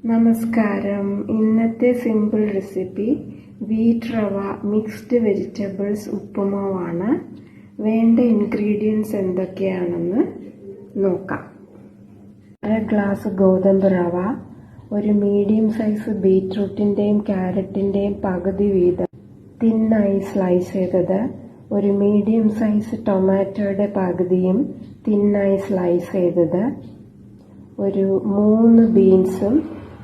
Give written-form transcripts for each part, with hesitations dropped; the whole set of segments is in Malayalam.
നമസ്കാരം. ഇന്നത്തെ സിമ്പിൾ റെസിപ്പി വീറ്റ് റവ മിക്സ്ഡ് വെജിറ്റബിൾസ് ഉപ്പുമാവാണ്. വേണ്ട ഇൻഗ്രീഡിയൻസ് എന്തൊക്കെയാണെന്ന് നോക്കാം. 1/2 ഗ്ലാസ് ഗോതമ്പ് റവ, ഒരു മീഡിയം സൈസ് ബീറ്റ്റൂട്ടിൻ്റെയും ക്യാരറ്റിൻ്റെയും പകുതി വീതം തിന്നായി സ്ലൈസ് ചെയ്തത്, ഒരു മീഡിയം സൈസ് ടൊമാറ്റോയുടെ പകുതിയും തിന്നായി സ്ലൈസ് ചെയ്തത്, ഒരു 3 ബീൻസും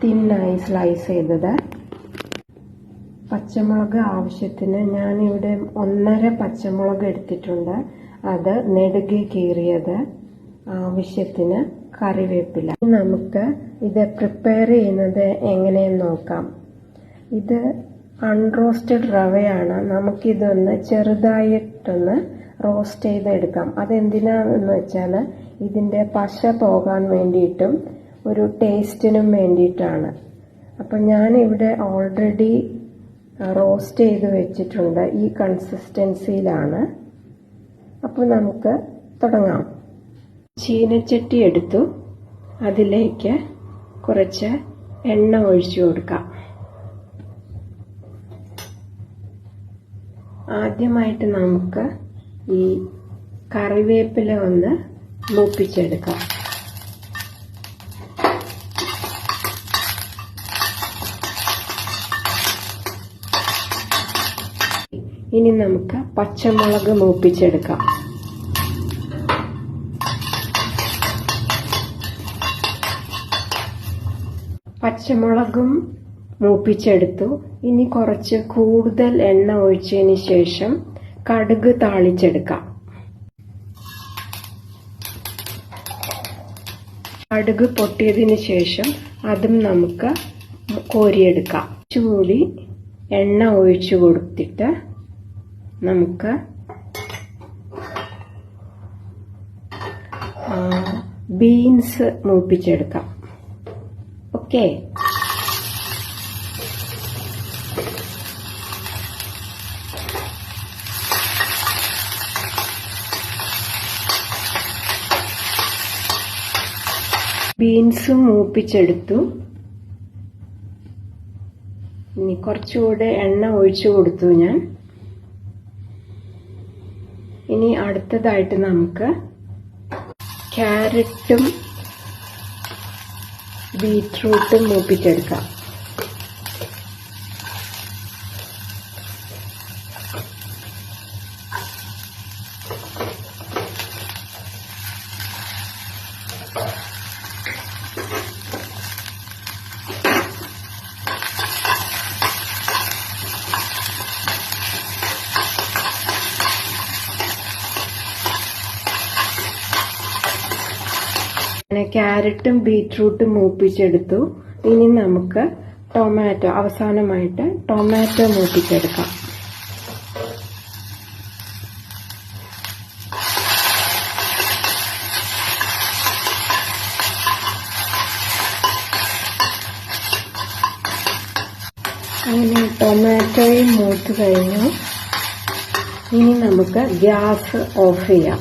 തിന്നായി സ്ലൈസ് ചെയ്തത്, പച്ചമുളക് ആവശ്യത്തിന്. ഞാനിവിടെ 1.5 പച്ചമുളക് എടുത്തിട്ടുണ്ട്, അത് നെടുകെ കീറിയത്, ആവശ്യത്തിന് കറിവേപ്പില. നമുക്ക് ഇത് പ്രിപ്പയർ ചെയ്യുന്നത് എങ്ങനെയെന്ന് നോക്കാം. ഇത് അൺറോസ്റ്റഡ് റവയാണ്. നമുക്കിതൊന്ന് ചെറുതായിട്ടൊന്ന് റോസ്റ്റ് ചെയ്തെടുക്കാം. അതെന്തിനാണെന്ന് വെച്ചാൽ ഇതിൻ്റെ പശ പോകാൻ വേണ്ടിയിട്ടും ഒരു ടേസ്റ്റിനും വേണ്ടിയിട്ടാണ്. അപ്പം ഞാനിവിടെ ഓൾറെഡി റോസ്റ്റ് ചെയ്ത് വെച്ചിട്ടുണ്ട്. ഈ കൺസിസ്റ്റൻസിയിലാണ്. അപ്പോൾ നമുക്ക് തുടങ്ങാം. ചീനച്ചട്ടി എടുത്തു, അതിലേക്ക് കുറച്ച് എണ്ണ ഒഴിച്ചു കൊടുക്കാം. ആദ്യമായിട്ട് നമുക്ക് ഈ കറിവേപ്പില ഒന്ന് മൂപ്പിച്ചെടുക്കാം. ഇനി നമുക്ക് പച്ചമുളക് മൂപ്പിച്ചെടുക്കാം. പച്ചമുളകും മൂപ്പിച്ചെടുത്തു. ഇനി കുറച്ച് കൂടുതൽ എണ്ണ ഒഴിച്ചതിന് ശേഷം കടുക് താളിച്ചെടുക്കാം. കടുക് പൊട്ടിയതിന് ശേഷം അതും നമുക്ക് കോരിയെടുക്കാം. ചൂടി എണ്ണ ഒഴിച്ചു കൊടുത്തിട്ട് നമുക്ക് ബീൻസ് മൂപ്പിച്ചെടുക്കാം. ഓക്കെ, ബീൻസ് മൂപ്പിച്ചെടുത്തു. ഇനി കുറച്ചുകൂടെ എണ്ണ ഒഴിച്ചു കൊടുത്തു ഞാൻ. ഇനി അടുത്തതായിട്ട് നമുക്ക് ക്യാരറ്റും ബീറ്റ്റൂട്ടും മൂപ്പിച്ചെടുക്കാം. ക്യാരറ്റും ബീറ്റ്റൂട്ടും മൂപ്പിച്ചെടുത്തു. ഇനി നമുക്ക് ടൊമാറ്റോ, അവസാനമായിട്ട് ടൊമാറ്റോ മൂപ്പിച്ചെടുക്കാം. അങ്ങനെ ടൊമാറ്റോയും മൂത്ത് കഴിഞ്ഞു. ഇനി നമുക്ക് ഗ്യാസ് ഓഫ് ചെയ്യാം.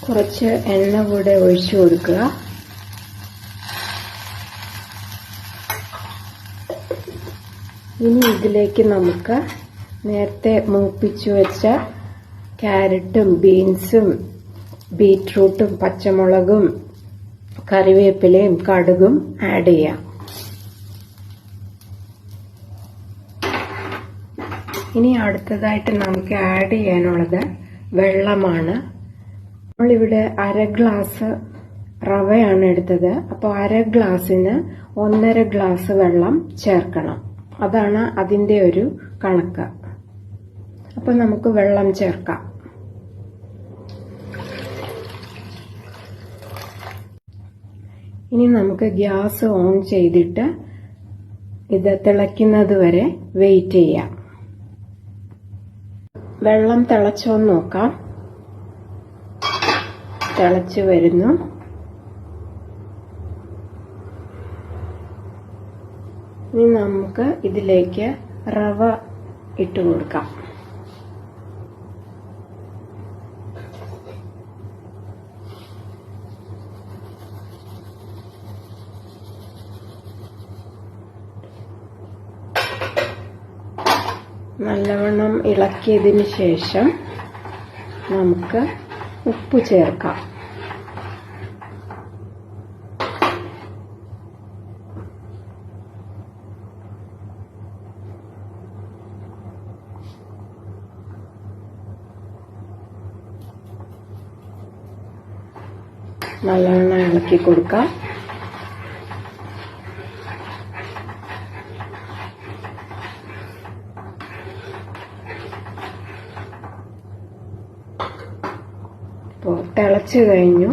കുറച്ച് എണ്ണ കൂടെ ഒഴിച്ചു കൊടുക്കുക. ഇനി ഇതിലേക്ക് നമുക്ക് നേരത്തെ മൂപ്പിച്ചു വെച്ച ക്യാരറ്റും ബീൻസും ബീറ്റ്റൂട്ടും പച്ചമുളകും കറിവേപ്പിലയും കടുകും ആഡ് ചെയ്യാം. ഇനി അടുത്തതായിട്ട് നമുക്ക് ആഡ് ചെയ്യാനുള്ളത് വെള്ളമാണ്. നമ്മളിവിടെ 1/2 ഗ്ലാസ് റവയാണ് എടുത്തത്. അപ്പോൾ 1/2 ഗ്ലാസ്സിന് 1.5 ഗ്ലാസ് വെള്ളം ചേർക്കണം. അതാണ് അതിൻ്റെ ഒരു കണക്ക്. അപ്പോൾ നമുക്ക് വെള്ളം ചേർക്കാം. ഇനി നമുക്ക് ഗ്യാസ് ഓൺ ചെയ്തിട്ട് ഇത് തിളയ്ക്കുന്നത് വരെ വെയിറ്റ് ചെയ്യാം. വെള്ളം തിളച്ചോന്ന് നോക്കാം. തിളച്ച് വരുന്നു. ഇനി നമുക്ക് ഇതിലേക്ക് റവ ഇട്ട് കൊടുക്കാം. നല്ലവണ്ണം ഇളക്കിയതിന് ശേഷം നമുക്ക് ഉപ്പ് ചേർക്കാം. നല്ലവണ്ണം ഇളക്കി കൊടുക്കാം. ഇപ്പോൾ തിളച്ചു കഴിഞ്ഞു.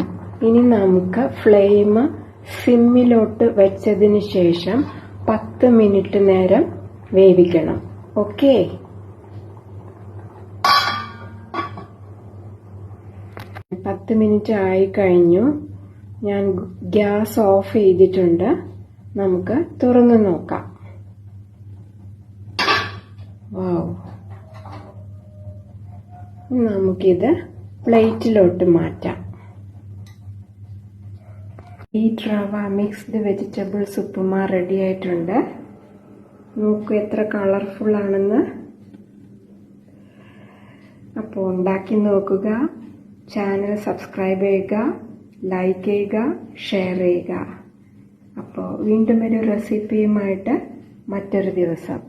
ഇനി നമുക്ക് ഫ്ലെയിം സിമ്മിലോട്ട് വെച്ചതിന് ശേഷം 10 മിനിറ്റ് നേരം വേവിക്കണം. ഓക്കെ. പത്ത് മിനിറ്റ് ആയി കഴിഞ്ഞു. ഞാൻ ഗ്യാസ് ഓഫ് ചെയ്തിട്ടുണ്ട്. നമുക്ക് തുറന്നു നോക്കാം. വാവ്, നമുക്കിത് പ്ലേറ്റിലോട്ട് മാറ്റാം. ഈ റവ മിക്സ്ഡ് വെജിറ്റബിൾസ് ഉപ്പുമാ റെഡി ആയിട്ടുണ്ട്. നോക്കൂ എത്ര കളർഫുൾ ആണെന്ന്. അപ്പോൾ ഉണ്ടാക്കി നോക്കുക. ചാനൽ സബ്സ്ക്രൈബ് ചെയ്യുക, ലൈക്ക് ചെയ്യുക, ഷെയർ ചെയ്യുക. അപ്പോൾ വീണ്ടും ഒരു റെസിപ്പിയുമായിട്ട് മറ്റൊരു ദിവസം.